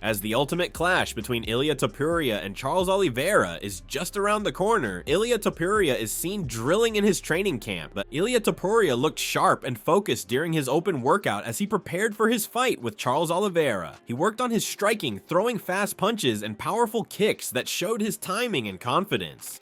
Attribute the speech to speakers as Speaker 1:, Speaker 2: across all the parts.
Speaker 1: As the ultimate clash between Ilia Topuria and Charles Oliveira is just around the corner, Ilia Topuria is seen drilling in his training camp, but Ilia Topuria looked sharp and focused during his open workout as he prepared for his fight with Charles Oliveira. He worked on his striking, throwing fast punches and powerful kicks that showed his timing and confidence.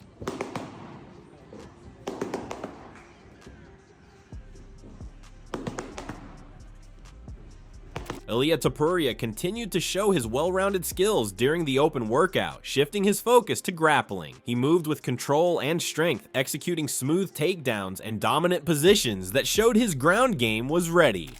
Speaker 1: Ilia Topuria continued to show his well-rounded skills during the open workout, shifting his focus to grappling. He moved with control and strength, executing smooth takedowns and dominant positions that showed his ground game was ready.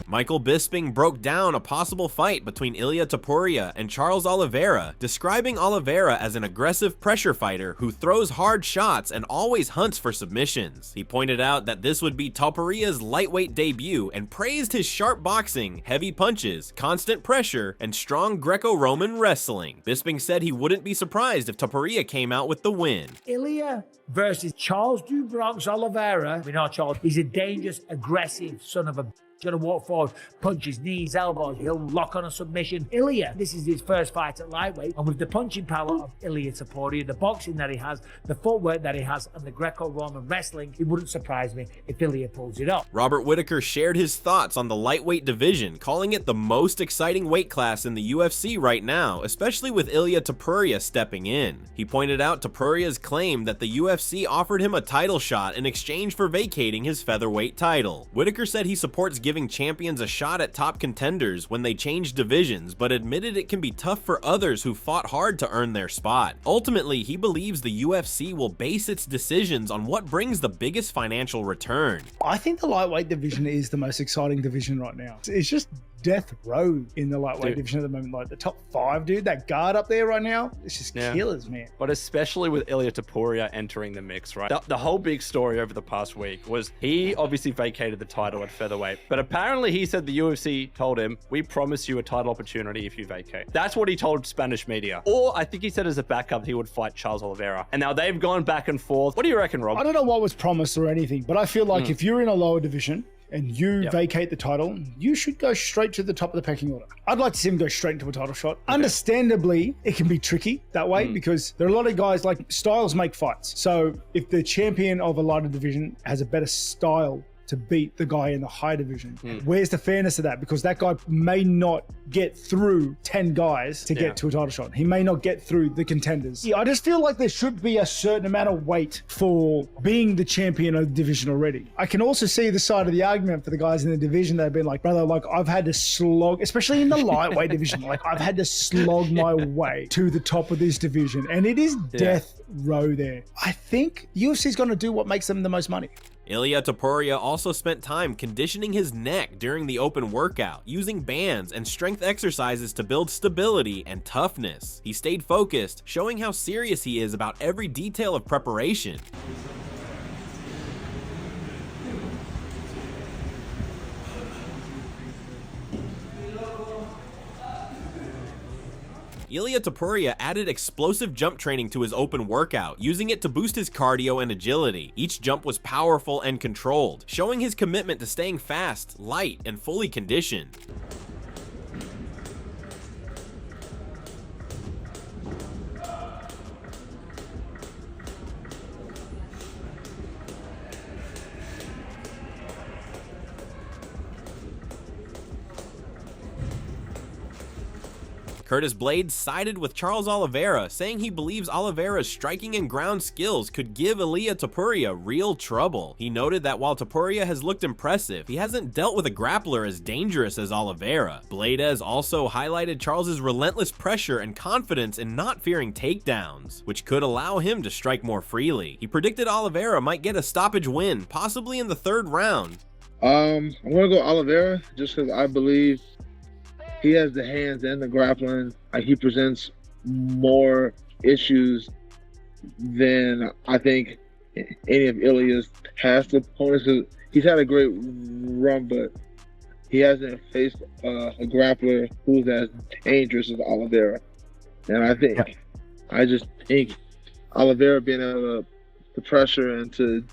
Speaker 1: Michael Bisping broke down a possible fight between Ilia Topuria and Charles Oliveira, describing Oliveira as an aggressive pressure fighter who throws hard shots and always hunts for submissions. He pointed out that this would be Topuria's lightweight debut and praised his sharp boxing, heavy punches, constant pressure, and strong Greco-Roman wrestling. Bisping said he wouldn't be surprised if Topuria came out with the win.
Speaker 2: Ilia versus Charles Du Bronx Oliveira. We know Charles, he's a dangerous, aggressive son of a... He's going to walk forward, punches, knees, elbows, he'll lock on a submission. Ilia, this is his first fight at lightweight, and with the punching power of Ilia Topuria, the boxing that he has, the footwork that he has, and the Greco-Roman wrestling, it wouldn't surprise me if Ilia pulls it off.
Speaker 1: Robert Whittaker shared his thoughts on the lightweight division, calling it the most exciting weight class in the UFC right now, especially with Ilia Topuria stepping in. He pointed out Topuria's claim that the UFC offered him a title shot in exchange for vacating his featherweight title. Whittaker said he supports giving champions a shot at top contenders when they change divisions, but admitted it can be tough for others who fought hard to earn their spot. Ultimately, he believes the UFC will base its decisions on what brings the biggest financial return.
Speaker 3: I think the lightweight division is the most exciting division right now. It's just death row in the lightweight division at the moment. Like the top 5, dude, that guard up there right now, it's just killers, man.
Speaker 4: But especially with Ilia Topuria entering the mix, right? The whole big story over the past week was he obviously vacated the title at featherweight, but apparently he said the UFC told him, we promise you a title opportunity if you vacate. That's what he told Spanish media. Or I think he said as a backup he would fight Charles Oliveira. And now they've gone back and forth. What do you reckon, Rob?
Speaker 3: I don't know what was promised or anything, but I feel like if you're in a lower division and you vacate the title, you should go straight to the top of the pecking order. I'd like to see him go straight into a title shot. Okay. Understandably, it can be tricky that way because there are a lot of guys, like, styles make fights. So if the champion of a lighter division has a better style to beat the guy in the high division, where's the fairness of that? Because that guy may not get through 10 guys to get to a title shot. He may not get through the contenders. I just feel like there should be a certain amount of weight for being the champion of the division already. I can also see the side of the argument for the guys in the division that have been like, brother, like, I've had to slog, especially in the lightweight division, like, I've had to slog my way to the top of this division, and it is death row there. I think UFC's going to do what makes them the most money.
Speaker 1: Ilia Topuria also spent time conditioning his neck during the open workout, using bands and strength exercises to build stability and toughness. He stayed focused, showing how serious he is about every detail of preparation. Ilia Topuria added explosive jump training to his open workout, using it to boost his cardio and agility. Each jump was powerful and controlled, showing his commitment to staying fast, light, and fully conditioned. Curtis Blades sided with Charles Oliveira, saying he believes Oliveira's striking and ground skills could give Ilia Topuria real trouble. He noted that while Topuria has looked impressive, he hasn't dealt with a grappler as dangerous as Oliveira. Blades also highlighted Charles's relentless pressure and confidence in not fearing takedowns, which could allow him to strike more freely. He predicted Oliveira might get a stoppage win, possibly in the 3rd round.
Speaker 5: I'm going to go Oliveira just because I believe he has the hands and the grappling. He presents more issues than I think any of Ilia's past opponents. He's had a great run, but he hasn't faced a grappler who's as dangerous as Oliveira. And I just think Oliveira being able to the pressure and to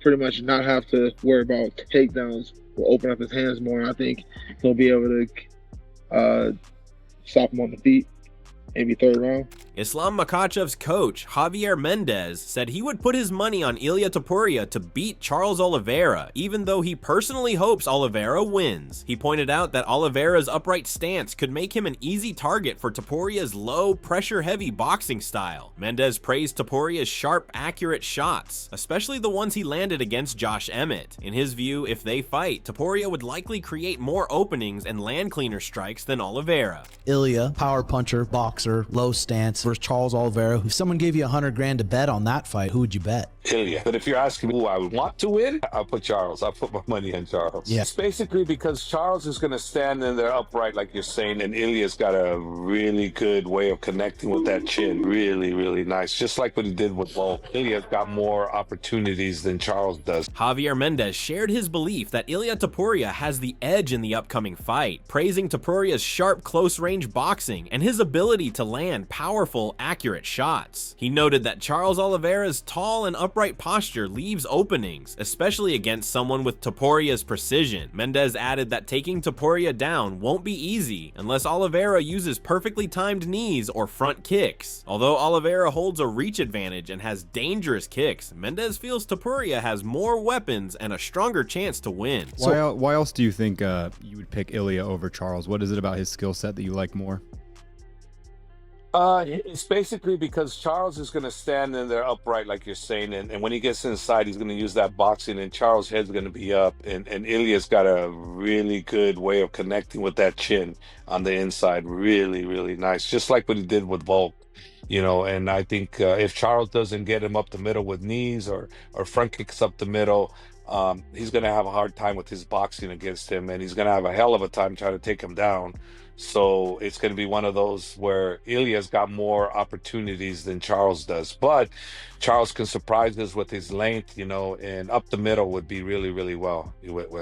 Speaker 5: pretty much not have to worry about takedowns will open up his hands more. And I think he'll be able to stop him on the feet, maybe third round.
Speaker 1: Islam Makhachev's coach, Javier Mendez, said he would put his money on Ilia Topuria to beat Charles Oliveira, even though he personally hopes Oliveira wins. He pointed out that Oliveira's upright stance could make him an easy target for Topuria's low, pressure-heavy boxing style. Mendez praised Topuria's sharp, accurate shots, especially the ones he landed against Josh Emmett. In his view, if they fight, Topuria would likely create more openings and land cleaner strikes than Oliveira.
Speaker 6: Ilia, power puncher, boxer, low stance, versus Charles Oliveira. If someone gave you $100,000 to bet on that fight, who would you bet?
Speaker 7: Ilia. But if you're asking me who I would want to win, I'll put Charles. I'll put my money on Charles.
Speaker 6: Yeah.
Speaker 7: It's basically because Charles is going to stand in there upright, like you're saying, and Ilia's got a really good way of connecting with that chin. Really, really nice. Just like what he did with Volk. Ilia's got more opportunities than Charles does.
Speaker 1: Javier Mendez shared his belief that Ilia Topuria has the edge in the upcoming fight, praising Topuria's sharp, close-range boxing and his ability to land powerful, accurate shots. He noted that Charles Oliveira's tall and upright posture leaves openings, especially against someone with Topuria's precision. Mendez added that taking Topuria down won't be easy unless Oliveira uses perfectly timed knees or front kicks. Although Oliveira holds a reach advantage and has dangerous kicks, Mendez feels Topuria has more weapons and a stronger chance to win.
Speaker 8: Why else do you think you would pick Ilia over Charles? What is it about his skill set that you like more?
Speaker 7: It's basically because Charles is going to stand in there upright, like you're saying, and when he gets inside, he's going to use that boxing, and Charles' head's going to be up, and Ilia's got a really good way of connecting with that chin on the inside. Really, really nice. Just like what he did with Volk, you know, and I think if Charles doesn't get him up the middle with knees or front kicks up the middle, he's going to have a hard time with his boxing against him, and he's going to have a hell of a time trying to take him down. So it's going to be one of those where Ilia's got more opportunities than Charles does. But Charles can surprise us with his length, you know, and up the middle would be really, really well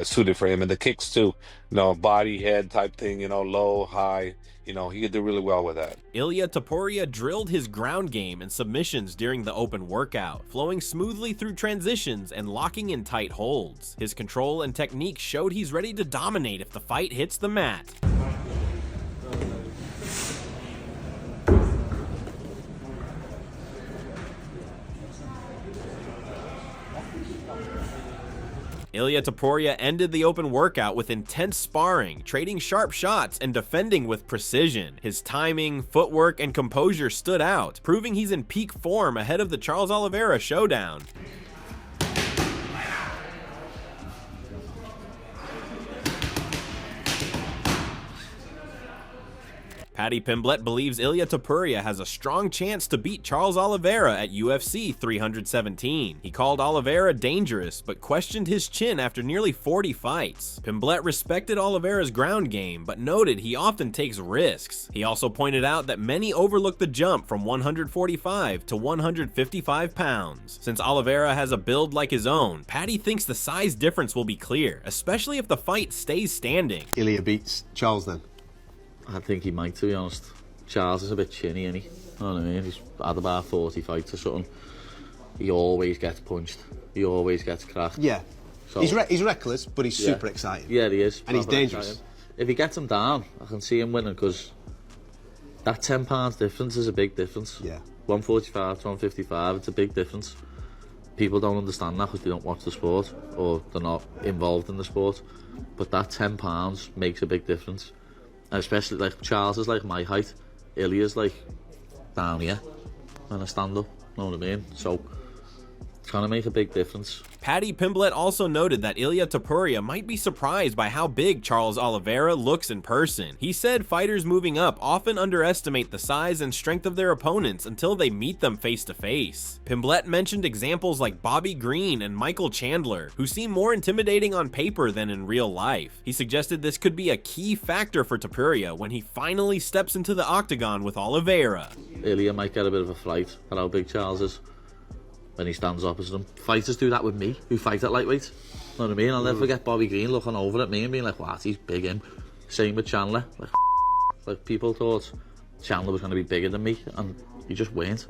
Speaker 7: suited for him. And the kicks too, you know, body, head type thing, you know, low, high, you know, he could do really well with that.
Speaker 1: Ilia Topuria drilled his ground game and submissions during the open workout, flowing smoothly through transitions and locking in tight holds. His control and technique showed he's ready to dominate if the fight hits the mat. Ilia Topuria ended the open workout with intense sparring, trading sharp shots and defending with precision. His timing, footwork, and composure stood out, proving he's in peak form ahead of the Charles Oliveira showdown. Paddy Pimblett believes Ilia Topuria has a strong chance to beat Charles Oliveira at UFC 317. He called Oliveira dangerous, but questioned his chin after nearly 40 fights. Pimblett respected Oliveira's ground game, but noted he often takes risks. He also pointed out that many overlook the jump from 145 to 155 pounds. Since Oliveira has a build like his own, Paddy thinks the size difference will be clear, especially if the fight stays standing.
Speaker 9: Ilia beats Charles then?
Speaker 10: I think he might, to be honest. Charles is a bit chinny, isn't he? You know what I mean? He's had about 40 fights or something. He always gets punched. He always gets cracked.
Speaker 9: Yeah.
Speaker 10: So,
Speaker 9: he's reckless, but he's super exciting.
Speaker 10: Yeah, he is.
Speaker 9: And he's dangerous. Exciting.
Speaker 10: If he gets him down, I can see him winning, because that £10 difference is a big difference.
Speaker 9: Yeah.
Speaker 10: 145 to 155, it's a big difference. People don't understand that because they don't watch the sport, or they're not involved in the sport. But that £10 makes a big difference. And especially, like, Charles is like my height, Ilia's like down here when I stand up, know what I mean? So it's gonna make a big difference.
Speaker 1: Paddy Pimblett also noted that Ilia Topuria might be surprised by how big Charles Oliveira looks in person. He said fighters moving up often underestimate the size and strength of their opponents until they meet them face to face. Pimblett mentioned examples like Bobby Green and Michael Chandler, who seem more intimidating on paper than in real life. He suggested this could be a key factor for Topuria when he finally steps into the octagon with Oliveira.
Speaker 10: Ilia might get a bit of a fright at how big Charles is when he stands opposite him. Fighters do that with me, who fight at lightweight. You know what I mean? I'll never forget Bobby Green looking over at me and being like, "What? He's big, him." Same with Chandler. Like people thought Chandler was going to be bigger than me, and he just weren't.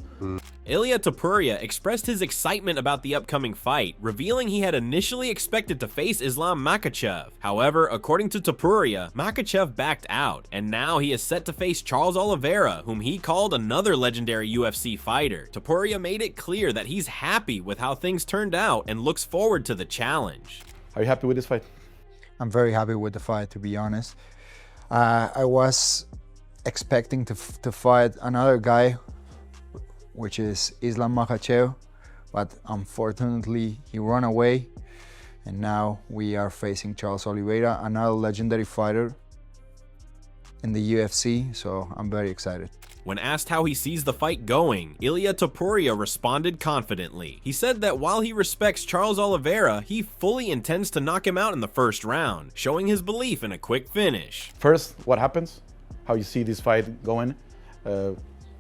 Speaker 1: Ilia Topuria expressed his excitement about the upcoming fight, revealing he had initially expected to face Islam Makhachev. However, according to Topuria, Makhachev backed out, and now he is set to face Charles Oliveira, whom he called another legendary UFC fighter. Topuria made it clear that he's happy with how things turned out and looks forward to the challenge.
Speaker 11: Are you happy with this fight?
Speaker 12: I'm very happy with the fight, to be honest. I was expecting to fight another guy, which is Islam Makhachev, but unfortunately he ran away, and now we are facing Charles Oliveira, another legendary fighter in the UFC, so I'm very excited.
Speaker 1: When asked how he sees the fight going, Ilia Topuria responded confidently. He said that while he respects Charles Oliveira, he fully intends to knock him out in the first round, showing his belief in a quick finish.
Speaker 11: First, what happens? How you see this fight going,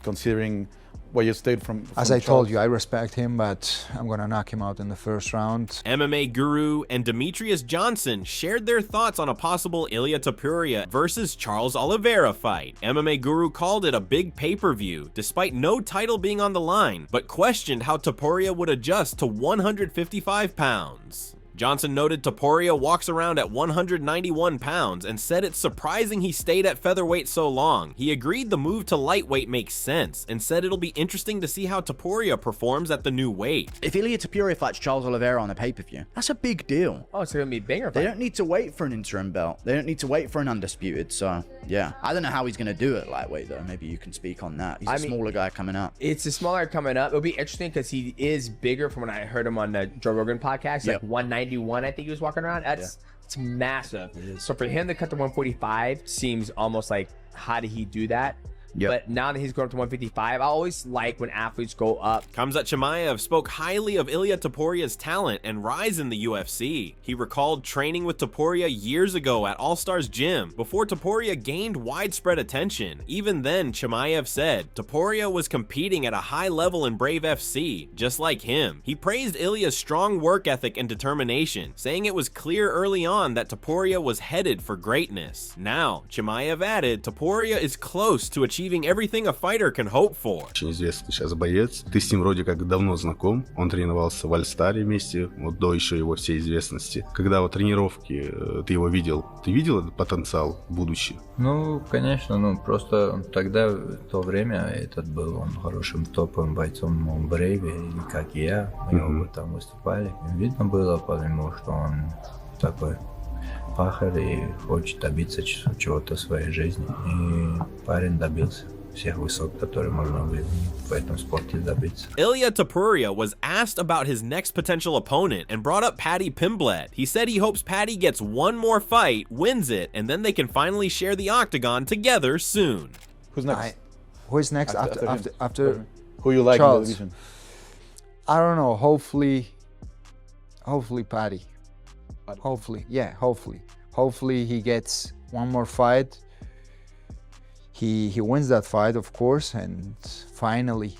Speaker 11: considering what you stated from
Speaker 12: As I told you, I respect him, but I'm gonna knock him out in the first round.
Speaker 1: MMA Guru and Demetrius Johnson shared their thoughts on a possible Ilia Topuria versus Charles Oliveira fight. MMA Guru called it a big pay-per-view, despite no title being on the line, but questioned how Topuria would adjust to 155 pounds. Johnson noted Topuria walks around at 191 pounds and said it's surprising he stayed at featherweight so long. He agreed the move to lightweight makes sense and said it'll be interesting to see how Topuria performs at the new weight.
Speaker 13: If Ilia Topuria fights Charles Oliveira on a pay-per-view, that's a big deal.
Speaker 14: Oh, it's gonna be a banger fight.
Speaker 13: They don't need to wait for an interim belt. They don't need to wait for an undisputed, so yeah. I don't know how he's gonna do it lightweight though. Maybe you can speak on that. He's a smaller guy coming up.
Speaker 14: It's a smaller coming up. It'll be interesting because he is bigger from when I heard him on the Joe Rogan podcast. Like 191, I think he was walking around. It's massive. So for him to cut to 145 seems almost like, how did he do that? But now that he's going up to 155, I always like when athletes go up.
Speaker 1: Khamzat Chimaev spoke highly of Ilia Topuria's talent and rise in the UFC. He recalled training with Topuria years ago at All Stars Gym before Topuria gained widespread attention. Even then, Chimaev said Topuria was competing at a high level in Brave FC, just like him. He praised Ilia's strong work ethic and determination, saying it was clear early on that Topuria was headed for greatness. Now, Chimaev added Topuria is close to achieving everything a fighter can hope for.
Speaker 15: Очень известный сейчас боец. Ты с ним вроде как давно знаком. Он тренировался в Альстаре вместе, вот до еще его всей известности. Когда вот тренировки ты его видел, ты видел этот потенциал в будущее?
Speaker 16: Ну, конечно, просто тогда, в то время, этот был он хорошим топовым бойцом в Брейве, и как и я, мы оба там выступали. Видно было, потому что он такой пахарь и хочет добиться чего-то в своей жизни. И парень добился всех высот, которые можно в этом спорте добиться.
Speaker 1: Ilia Topuria was asked about his next potential opponent and brought up Paddy Pimblett. He said he hopes Paddy gets one more fight, wins it, and then they can finally share the octagon together soon.
Speaker 11: Who's next?
Speaker 12: Who is next after
Speaker 11: who you like
Speaker 12: Charles?
Speaker 11: in the division?
Speaker 12: I don't know. Hopefully Paddy. Hopefully he gets one more fight. He wins that fight, of course, and finally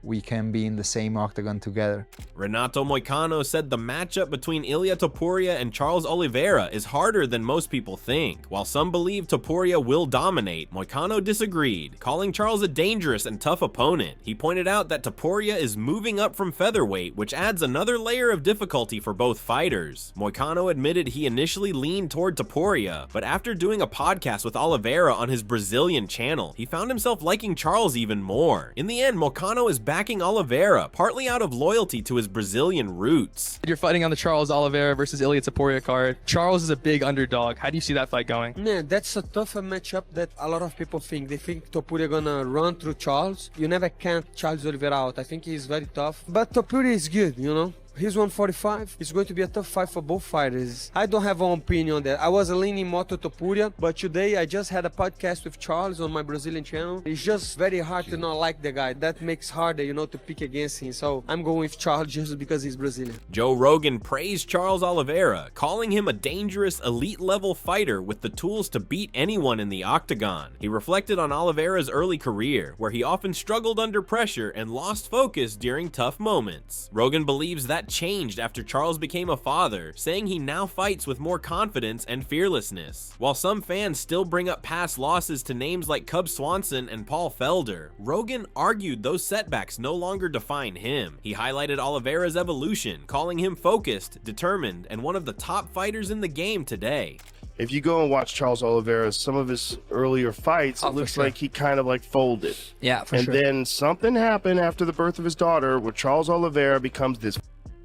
Speaker 12: we can be in the same octagon together.
Speaker 1: Renato Moicano said the matchup between Ilia Topuria and Charles Oliveira is harder than most people think. While some believe Topuria will dominate, Moicano disagreed, calling Charles a dangerous and tough opponent. He pointed out that Topuria is moving up from featherweight, which adds another layer of difficulty for both fighters. Moicano admitted he initially leaned toward Topuria, but after doing a podcast with Oliveira on his Brazilian channel, he found himself liking Charles even more. In the end, Moicano is backing Oliveira, partly out of loyalty to his Brazilian roots.
Speaker 17: You're fighting on the Charles Oliveira versus Ilia Topuria card. Charles is a big underdog. How do you see that fight going?
Speaker 18: Yeah, that's a tougher matchup that a lot of people think. They think Topuria gonna run through Charles. You never count Charles Oliveira out. I think he's very tough. But Topuria is good, you know? He's 145. It's going to be a tough fight for both fighters. I don't have an opinion on that. I was leaning more to Topuria, but today I just had a podcast with Charles on my Brazilian channel. It's just very hard to not like the guy. That makes harder, you know, to pick against him. So I'm going with Charles just because he's Brazilian.
Speaker 1: Joe Rogan praised Charles Oliveira, calling him a dangerous elite-level fighter with the tools to beat anyone in the octagon. He reflected on Oliveira's early career, where he often struggled under pressure and lost focus during tough moments. Rogan believes that That changed after Charles became a father, saying he now fights with more confidence and fearlessness. While some fans still bring up past losses to names like Cub Swanson and Paul Felder, Rogan argued those setbacks no longer define him. He highlighted Oliveira's evolution, calling him focused, determined, and one of the top fighters in the game today.
Speaker 19: If you go and watch Charles Oliveira, some of his earlier fights, it looks like he kind of like folded.
Speaker 14: Yeah, for
Speaker 19: and
Speaker 14: sure.
Speaker 19: then something happened after the birth of his daughter where Charles Oliveira becomes this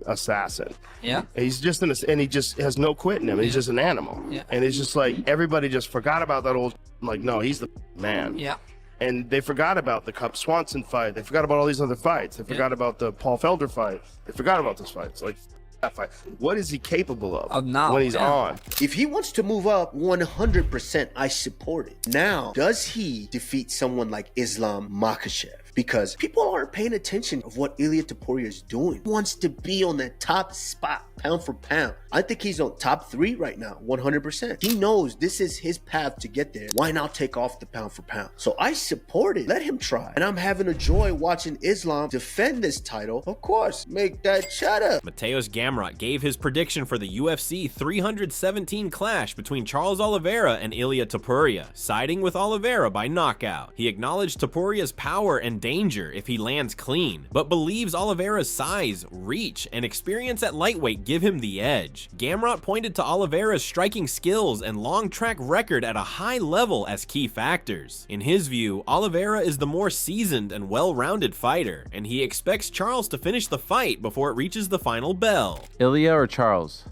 Speaker 19: assassin.
Speaker 14: Yeah.
Speaker 19: And he's just and he just has no quit in him. He's just an animal.
Speaker 14: Yeah.
Speaker 19: And it's just like everybody just forgot about that old, like, no, he's the man.
Speaker 14: Yeah.
Speaker 19: And they forgot about the Cub Swanson fight. They forgot about all these other fights. They forgot about the Paul Felder fight. They forgot about those fights. Like, that fight. What is he capable of when he's on?
Speaker 9: If he wants to move up, 100% I support it. Now, does he defeat someone like Islam Makhachev? Because people aren't paying attention of what Ilia Topuria is doing. He wants to be on that top spot, pound for pound. I think he's on top 3 right now, 100%. He knows this is his path to get there. Why not take off the pound for pound? So I support it. Let him try. And I'm having a joy watching Islam defend this title. Of course, make that shut up.
Speaker 1: Mateus Gamrot gave his prediction for the UFC 317 clash between Charles Oliveira and Ilia Topuria, siding with Oliveira by knockout. He acknowledged Topuria's power and danger if he lands clean, but believes Oliveira's size, reach, and experience at lightweight give him the edge. Gamrot pointed to Oliveira's striking skills and long track record at a high level as key factors. In his view, Oliveira is the more seasoned and well-rounded fighter, and he expects Charles to finish the fight before it reaches the final bell.
Speaker 20: Ilia or Charles?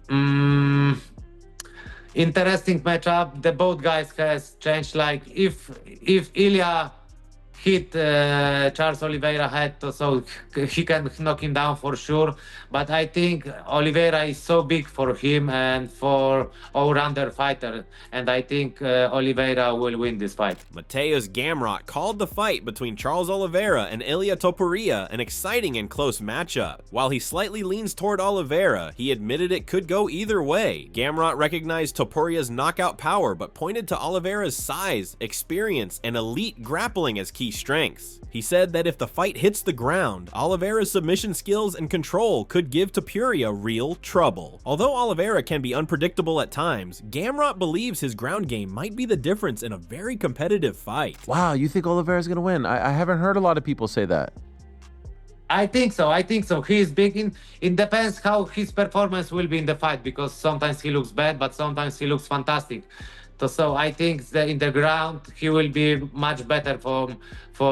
Speaker 21: Interesting matchup. The both guys has changed. Like if Ilia hit Charles Oliveira head, so he can knock him down for sure. But I think Oliveira is so big for him and for all-rounder fighter, and I think Oliveira will win this fight.
Speaker 1: Mateus Gamrot called the fight between Charles Oliveira and Ilia Topuria an exciting and close matchup. While he slightly leans toward Oliveira, he admitted it could go either way. Gamrot recognized Topuria's knockout power, but pointed to Oliveira's size, experience, and elite grappling as key strengths. He said that if the fight hits the ground, Oliveira's submission skills and control could give Topuria real trouble. Although Oliveira can be unpredictable at times, Gamrot believes his ground game might be the difference in a very competitive fight.
Speaker 20: Wow, you think Oliveira's gonna win? I haven't heard a lot of people say that.
Speaker 21: I think so. He's big. It depends how his performance will be in the fight, because sometimes he looks bad, but sometimes he looks fantastic. So I think that in the ground he will be much better for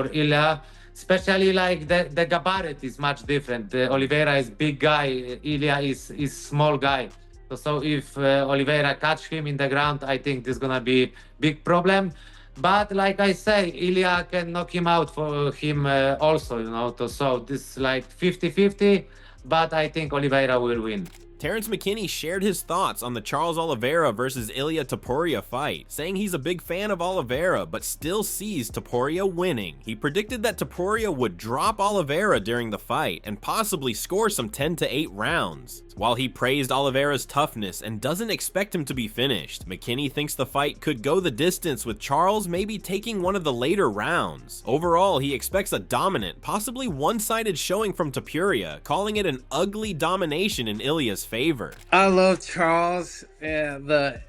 Speaker 21: Ilia, especially like the gabarit is much different. Oliveira is big guy, Ilia is small guy. So if Oliveira catch him in the ground, I think this is gonna be big problem. But like I say, Ilia can knock him out for him also, you know. So this is like 50-50, but I think Oliveira will win.
Speaker 1: Terrence McKinney shared his thoughts on the Charles Oliveira versus Ilia Topuria fight, saying he's a big fan of Oliveira but still sees Topuria winning. He predicted that Topuria would drop Oliveira during the fight and possibly score some 10-8 rounds. While he praised Oliveira's toughness and doesn't expect him to be finished, McKinney thinks the fight could go the distance, with Charles maybe taking one of the later rounds. Overall, he expects a dominant, possibly one-sided showing from Topuria, calling it an ugly domination in Ilia's favor.
Speaker 22: I love Charles, but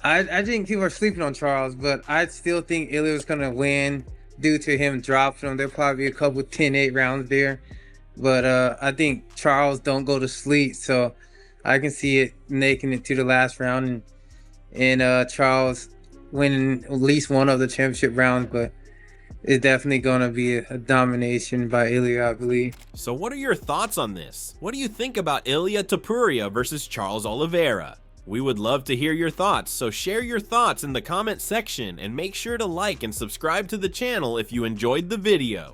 Speaker 22: I think people are sleeping on Charles, but I still think Ilia's gonna win due to him dropping him. There'll probably be a couple 10-8 rounds there. But I think Charles don't go to sleep, so I can see it making it to the last round and Charles winning at least one of the championship rounds, but it's definitely going to be a domination by Ilia, I believe.
Speaker 1: So what are your thoughts on this? What do you think about Ilia Topuria versus Charles Oliveira? We would love to hear your thoughts, so share your thoughts in the comment section and make sure to like and subscribe to the channel if you enjoyed the video.